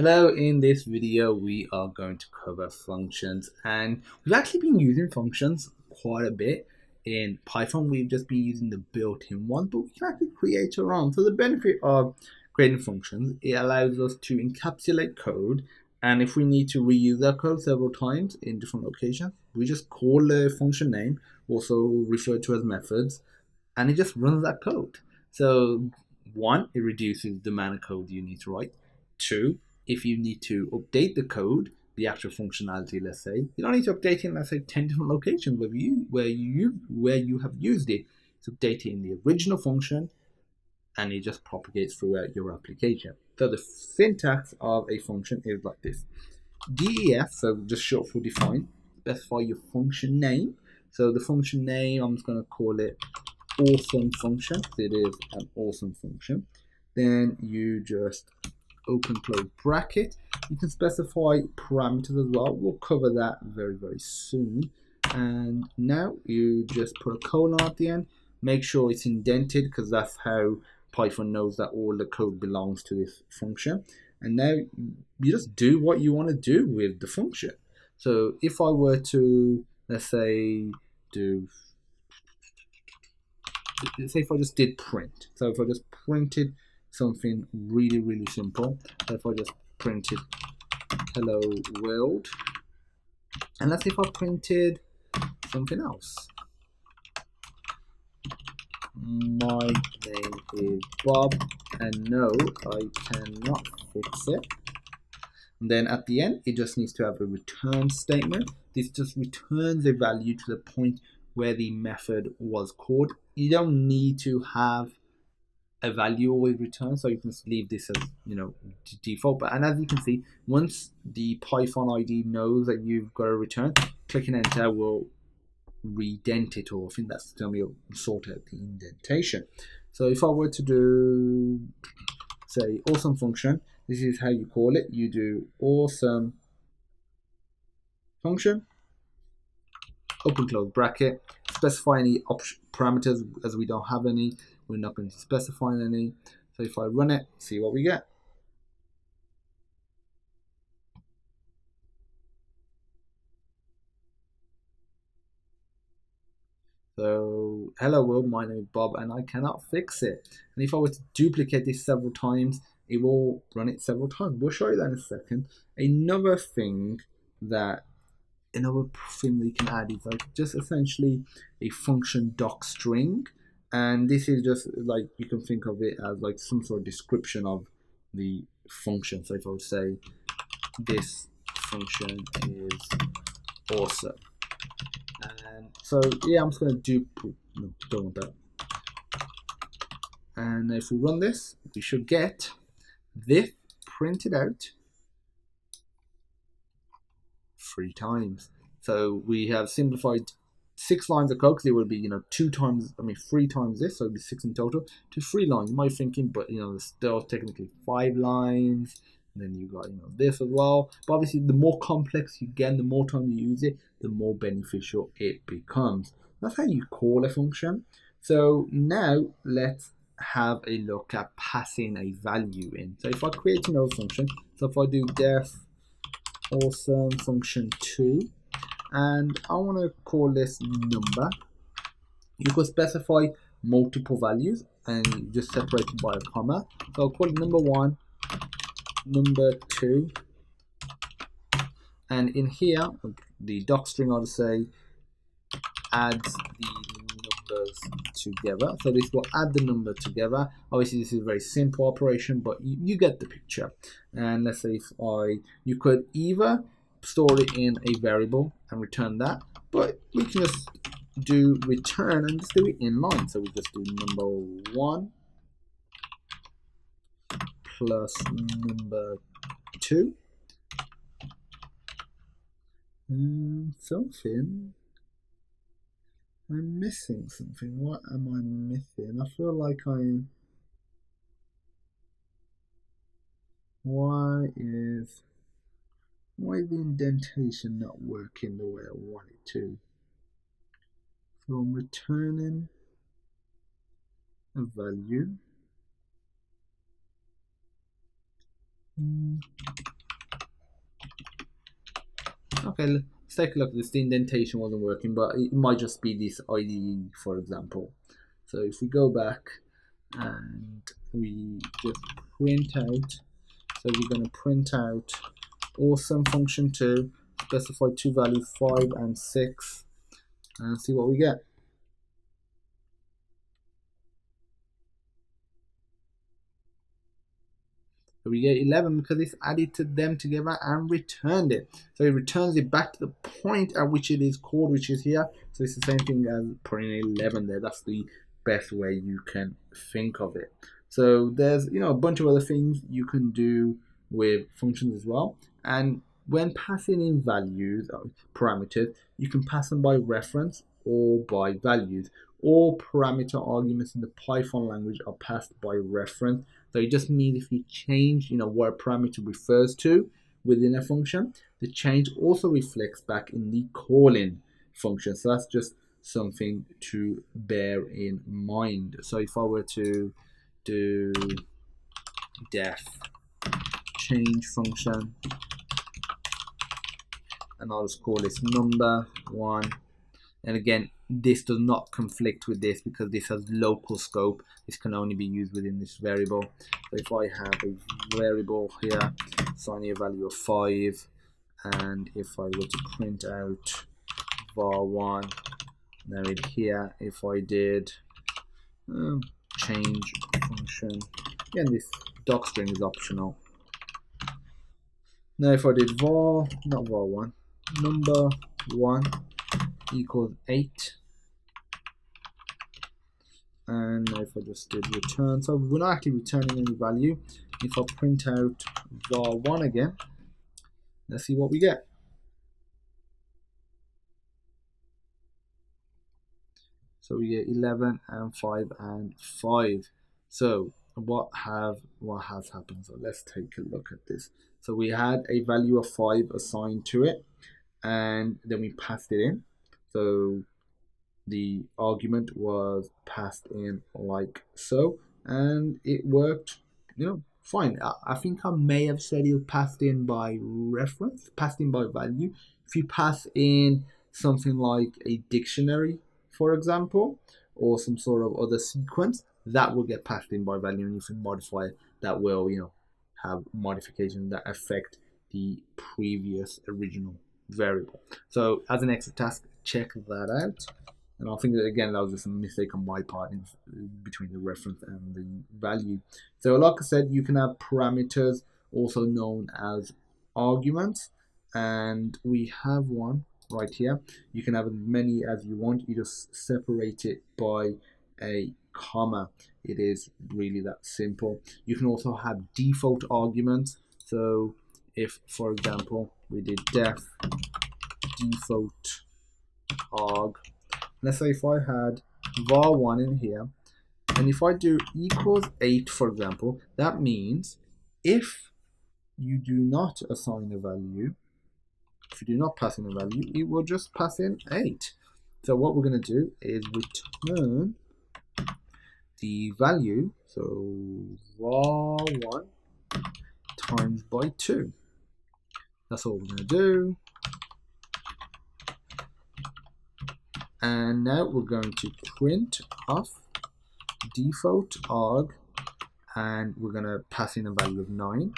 Hello, in this video we are going to cover functions, and we've actually been using functions quite a bit. In Python we've just been using the built-in one, but we can actually create our own. So the benefit of creating functions, it allows us to encapsulate code, and if we need to reuse that code several times in different locations, we just call the function name, also referred to as methods, and it just runs that code. So one, it reduces the amount of code you need to write. Two, if you need to update the code, the actual functionality, let's say, you don't need to update it in, let's say, 10 different locations where you have used it. It's updated in the original function, and it just propagates throughout your application. So the syntax of a function is like this: def, so just short for define, specify your function name. So the function name, I'm just going to call it awesome function. It is an awesome function. Then you just open close bracket. You can specify parameters as well. We'll cover that very soon. And now you just put a colon at the end. Make sure it's indented, because that's how Python knows that all the code belongs to this function. And now you just do what you want to do with the function. So if I were to, let's say, say if I just did print. So if I just printed something really simple. So if I just printed hello world, and let's see if I printed something else. My name is Bob, and no, I cannot fix it. And then at the end, it just needs to have a return statement. This just returns a value to the point where the method was called. You don't need to have a value always return, so you can leave this as default. But and as you can see, once the Python ID knows that you've got a return, clicking enter will redent it, or I think that's going to sort out the indentation. So if I were to do, say, awesome function, this is how you call it. You do awesome function, open close bracket, specify any parameters. As we don't have any, we're not going to specify any. So if I run it, see what we get. So hello world, my name is Bob, and I cannot fix it. And if I were to duplicate this several times, it will run it several times. We'll show you that in a second. Another thing we can add is like just essentially a function doc string, and this is just like, you can think of it as like some sort of description of the function. So if I would say this function is awesome, and so yeah, I'm just going to don't want that. And if we run this, we should get this printed out 3 times. So we have simplified 6 lines of code, because it would be 3 times this, so it'd be 6 in total, to 3 lines. You might be thinking, but there's still technically 5 lines. And then you got this as well. But obviously, the more complex you get, the more time you use it, the more beneficial it becomes. That's how you call a function. So now let's have a look at passing a value in. So if I create another function, so if I do def awesome function 2, and I want to call this number, you could specify multiple values and just separate it by a comma. So I'll call it number 1, number 2, and in here the doc string, I'll say adds the numbers together. So this will add the number together. Obviously this is a very simple operation, but you get the picture. And let's say you could either store it in a variable and return that, but we can just do return and just do it in line. So we just do number 1 plus number 2 and something. I'm missing something. What am I missing? I feel like why is the indentation not working the way I want it to? So I'm returning a value. Okay, let's take a look at this. The indentation wasn't working, but it might just be this IDE, for example. So if we go back and we just print out, so we're going to print out awesome function 2, specify two values 5 and 6, and see what we get. So we get 11 because it's added to them together and returned it. So it returns it back to the point at which it is called, which is here. So it's the same thing as putting 11 there. That's the best way you can think of it. So there's a bunch of other things you can do with functions as well. And when passing in values or parameters, you can pass them by reference or by values. All parameter arguments in the Python language are passed by reference. So it just means if you change, what a parameter refers to within a function, the change also reflects back in the calling function. So that's just something to bear in mind. So if I were to do def change function, and I'll just call this number 1, and again, this does not conflict with this because this has local scope. This can only be used within this variable. So if I have a variable here, assigning a value of 5, and if I were to print out var1, now in here, if I did change function, again, this docstring is optional. Now if I did not var1, number 1 equals 8, and if I just did return, so we're not actually returning any value. If I print out var1 again, let's see what we get. So we get 11 and 5 and 5. So what has happened? So let's take a look at this. So we had a value of 5 assigned to it, and then we passed it in. So the argument was passed in like so, and it worked, fine. I think I may have said it was passed in by reference, passed in by value. If you pass in something like a dictionary, for example, or some sort of other sequence, that will get passed in by value, and if you modify it, that will, have modifications that affect the previous original variable. So as an extra task, check that out. And I think that, again, that was just a mistake on my part between the reference and the value. So like I said, you can have parameters, also known as arguments, and we have one right here. You can have as many as you want. You just separate it by a comma. It is really that simple. You can also have default arguments. So if, for example, we did def default arg, let's say if I had var1 in here, and if I do equals 8, for example, that means if you do not assign a value, if you do not pass in a value, it will just pass in 8. So what we're going to do is return the value, so var1 times by 2. That's all we're going to do. And now we're going to print off default arg, and we're going to pass in a value of 9.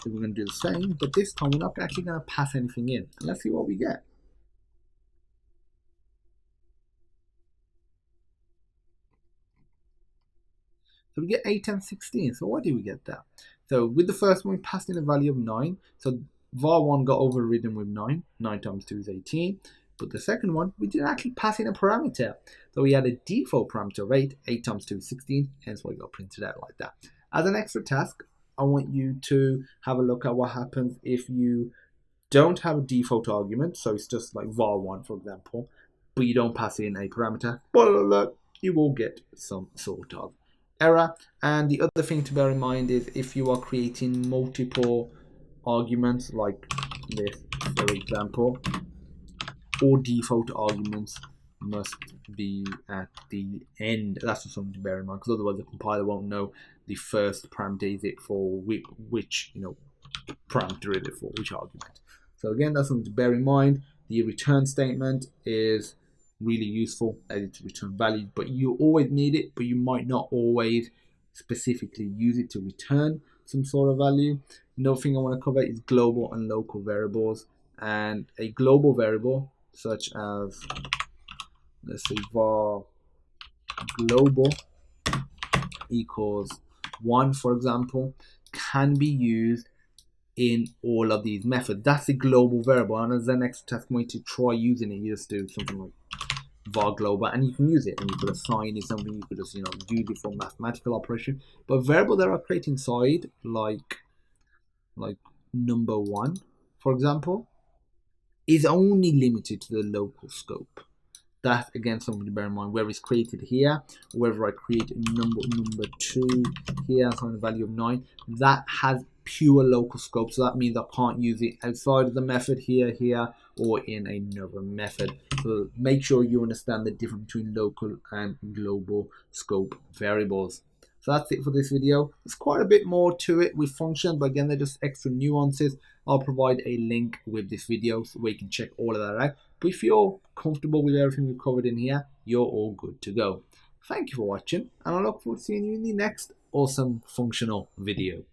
So we're going to do the same, but this time we're not actually going to pass anything in. Let's see what we get. So we get 8 and 16. So what do we get there? So with the first one, we passed in a value of 9. So var1 got overridden with 9. 9 times 2 is 18. But the second one, we didn't actually pass in a parameter. So we had a default parameter of 8. 8 times 2 is 16. Hence why it got printed out like that. As an extra task, I want you to have a look at what happens if you don't have a default argument. So it's just like var1, for example, but you don't pass in a parameter. Spoiler alert, you will get some sort of error. And the other thing to bear in mind is if you are creating multiple arguments like this, for example, all default arguments must be at the end. That's just something to bear in mind, because otherwise the compiler won't know the first parameter is it for which parameter is it for, which argument. So again, that's something to bear in mind. The return statement is really useful as it's return value, but you always need it, but you might not always specifically use it to return some sort of value. Another thing I want to cover is global and local variables. And a global variable, such as, let's say, var global equals 1, for example, can be used in all of these methods. That's a global variable, and as the next task I'm going to try using it, you just do something like var global, and you can use it, and you could assign it something, you could just use it for mathematical operation. But variables that are created inside, like number 1, for example, is only limited to the local scope. That's again something to bear in mind. Whether it's created here, or whether I create a number 2 here, so the value of 9, that has pure local scope. So that means I can't use it outside of the method here, or in another method. So make sure you understand the difference between local and global scope variables. So that's it for this video. There's quite a bit more to it with functions, but again, they're just extra nuances. I'll provide a link with this video so where you can check all of that out. But if you're comfortable with everything we've covered in here, you're all good to go. Thank you for watching, and I look forward to seeing you in the next awesome functional video.